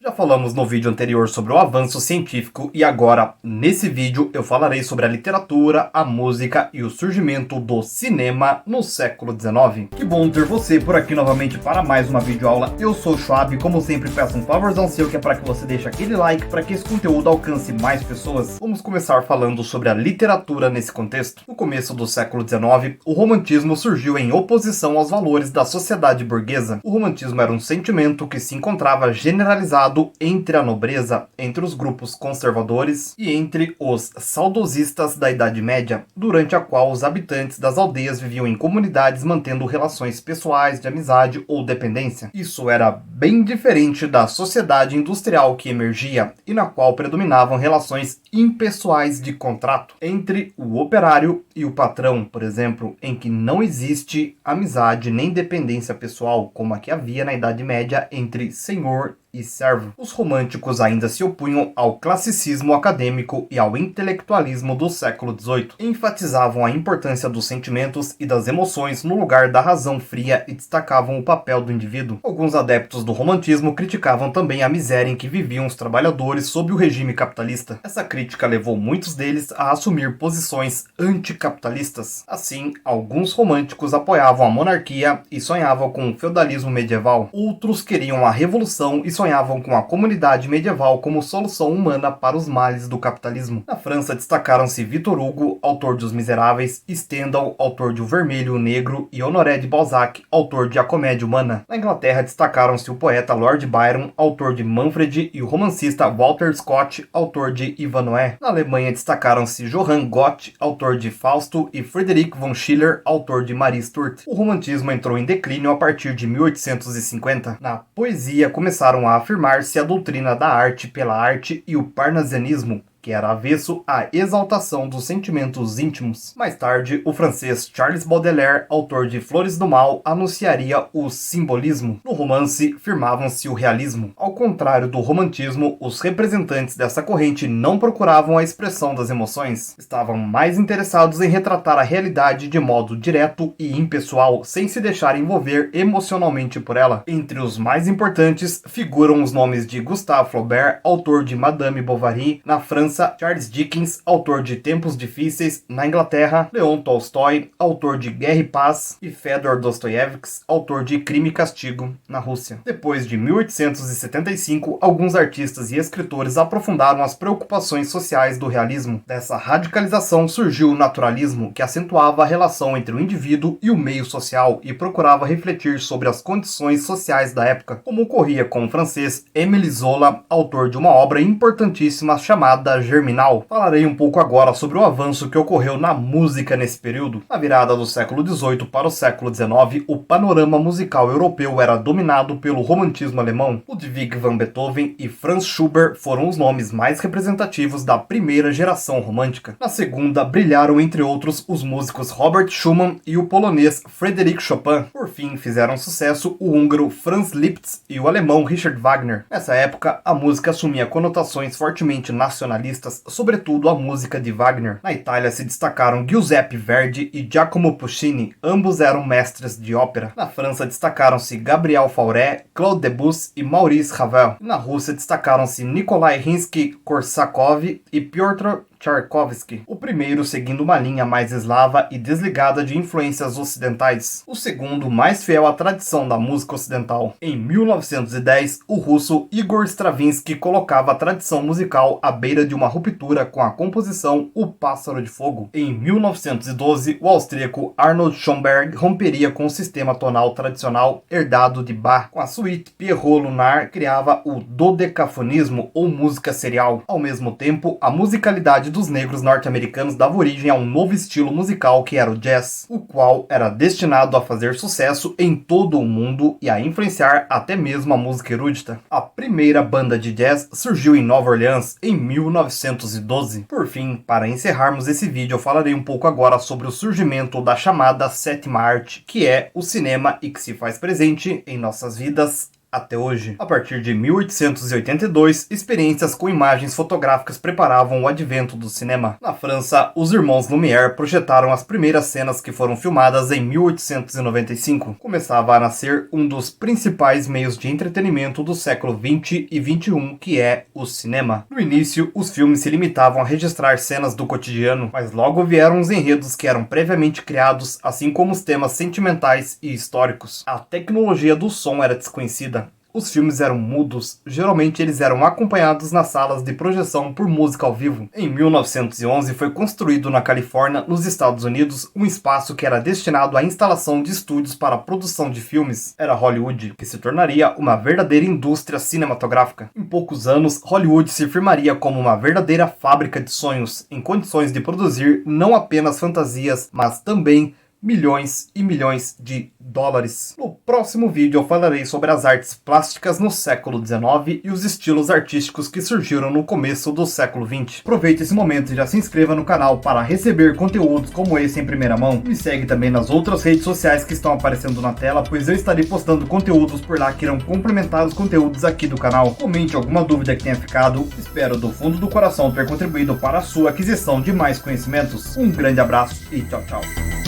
Já falamos no vídeo anterior sobre o avanço científico e agora, nesse vídeo, eu falarei sobre a literatura, a música e o surgimento do cinema no século XIX. Que bom ter você por aqui novamente para mais uma videoaula. Eu sou o Schwab e como sempre peço um favorzão seu que é para que você deixe aquele like para que esse conteúdo alcance mais pessoas. Vamos começar falando sobre a literatura nesse contexto. No começo do século XIX, o romantismo surgiu em oposição aos valores da sociedade burguesa. O romantismo era um sentimento que se encontrava generalizado entre a nobreza, entre os grupos conservadores e entre os saudosistas da Idade Média, durante a qual os habitantes das aldeias viviam em comunidades mantendo relações pessoais de amizade ou dependência. Isso era bem diferente da sociedade industrial que emergia e na qual predominavam relações impessoais de contrato entre o operário e o patrão, por exemplo, em que não existe amizade nem dependência pessoal, como a que havia na Idade Média entre senhor e servo. Os românticos ainda se opunham ao classicismo acadêmico e ao intelectualismo do século XVIII. Enfatizavam a importância dos sentimentos e das emoções no lugar da razão fria e destacavam o papel do indivíduo. Alguns adeptos do romantismo criticavam também a miséria em que viviam os trabalhadores sob o regime capitalista. Essa crítica levou muitos deles a assumir posições anticapitalistas. Assim, alguns românticos apoiavam a monarquia e sonhavam com o feudalismo medieval. Outros queriam a revolução e sonhavam com a comunidade medieval como solução humana para os males do capitalismo. Na França destacaram-se Victor Hugo, autor de Os Miseráveis, Stendhal, autor de O Vermelho e o Negro, e Honoré de Balzac, autor de A Comédia Humana. Na Inglaterra destacaram-se o poeta Lord Byron, autor de Manfred, e o romancista Walter Scott, autor de Ivanhoe. Na Alemanha destacaram-se Johann Goethe, autor de Fausto, e Friedrich von Schiller, autor de Marie Stuart. O romantismo entrou em declínio a partir de 1850. Na poesia começaram a afirmar-se a doutrina da arte pela arte e o parnasianismo, que era avesso à exaltação dos sentimentos íntimos. Mais tarde, o francês Charles Baudelaire, autor de Flores do Mal, anunciaria o simbolismo. No romance, firmavam-se o realismo. Ao contrário do romantismo, os representantes dessa corrente não procuravam a expressão das emoções. Estavam mais interessados em retratar a realidade de modo direto e impessoal, sem se deixar envolver emocionalmente por ela. Entre os mais importantes, figuram os nomes de Gustave Flaubert, autor de Madame Bovary, na França, Charles Dickens, autor de Tempos Difíceis, na Inglaterra, Leon Tolstói, autor de Guerra e Paz, e Fedor Dostoiévski, autor de Crime e Castigo, na Rússia. Depois de 1875, alguns artistas e escritores aprofundaram as preocupações sociais do realismo. Dessa radicalização surgiu o naturalismo, que acentuava a relação entre o indivíduo e o meio social e procurava refletir sobre as condições sociais da época, como ocorria com o francês Émile Zola, autor de uma obra importantíssima chamada Germinal. Falarei um pouco agora sobre o avanço que ocorreu na música nesse período. Na virada do século XVIII para o século XIX, o panorama musical europeu era dominado pelo romantismo alemão. Ludwig van Beethoven e Franz Schubert foram os nomes mais representativos da primeira geração romântica. Na segunda, brilharam entre outros os músicos Robert Schumann e o polonês Frédéric Chopin. Por fim, fizeram sucesso o húngaro Franz Liszt e o alemão Richard Wagner. Nessa época, a música assumia conotações fortemente nacionalistas, sobretudo a música de Wagner. Na Itália se destacaram Giuseppe Verdi e Giacomo Puccini, ambos eram mestres de ópera. Na França destacaram-se Gabriel Fauré, Claude Debussy e Maurice Ravel. Na Rússia destacaram-se Nikolai Rimsky-Korsakov e Piotr Tchaikovsky, o primeiro seguindo uma linha mais eslava e desligada de influências ocidentais, o segundo mais fiel à tradição da música ocidental. Em 1910, o russo Igor Stravinsky colocava a tradição musical à beira de uma ruptura com a composição O Pássaro de Fogo. Em 1912, o austríaco Arnold Schoenberg romperia com o sistema tonal tradicional herdado de Bach. Com a suíte Pierrot Lunar, criava o dodecafonismo ou música serial. Ao mesmo tempo, a musicalidade dos negros norte-americanos dava origem a um novo estilo musical que era o jazz, o qual era destinado a fazer sucesso em todo o mundo e a influenciar até mesmo a música erudita. A primeira banda de jazz surgiu em Nova Orleans em 1912. Por fim, para encerrarmos esse vídeo, eu falarei um pouco agora sobre o surgimento da chamada sétima arte, que é o cinema e que se faz presente em nossas vidas até hoje. A partir de 1882, experiências com imagens fotográficas preparavam o advento do cinema. Na França, os irmãos Lumière projetaram as primeiras cenas que foram filmadas em 1895. Começava a nascer um dos principais meios de entretenimento do século 20 e 21, que é o cinema. No início, os filmes se limitavam a registrar cenas do cotidiano, mas logo vieram os enredos que eram previamente criados, assim como os temas sentimentais e históricos. A tecnologia do som era desconhecida. Os filmes eram mudos, geralmente eles eram acompanhados nas salas de projeção por música ao vivo. Em 1911 foi construído na Califórnia, nos Estados Unidos, um espaço que era destinado à instalação de estúdios para a produção de filmes. Era Hollywood, que se tornaria uma verdadeira indústria cinematográfica. Em poucos anos, Hollywood se firmaria como uma verdadeira fábrica de sonhos, em condições de produzir não apenas fantasias, mas também milhões e milhões de dólares. No próximo vídeo eu falarei sobre as artes plásticas no século XIX e os estilos artísticos que surgiram no começo do século XX. Aproveite esse momento e já se inscreva no canal para receber conteúdos como esse em primeira mão. Me segue também nas outras redes sociais que estão aparecendo na tela, pois eu estarei postando conteúdos por lá que irão complementar os conteúdos aqui do canal. Comente alguma dúvida que tenha ficado. Espero do fundo do coração ter contribuído para a sua aquisição de mais conhecimentos. Um grande abraço e tchau, tchau.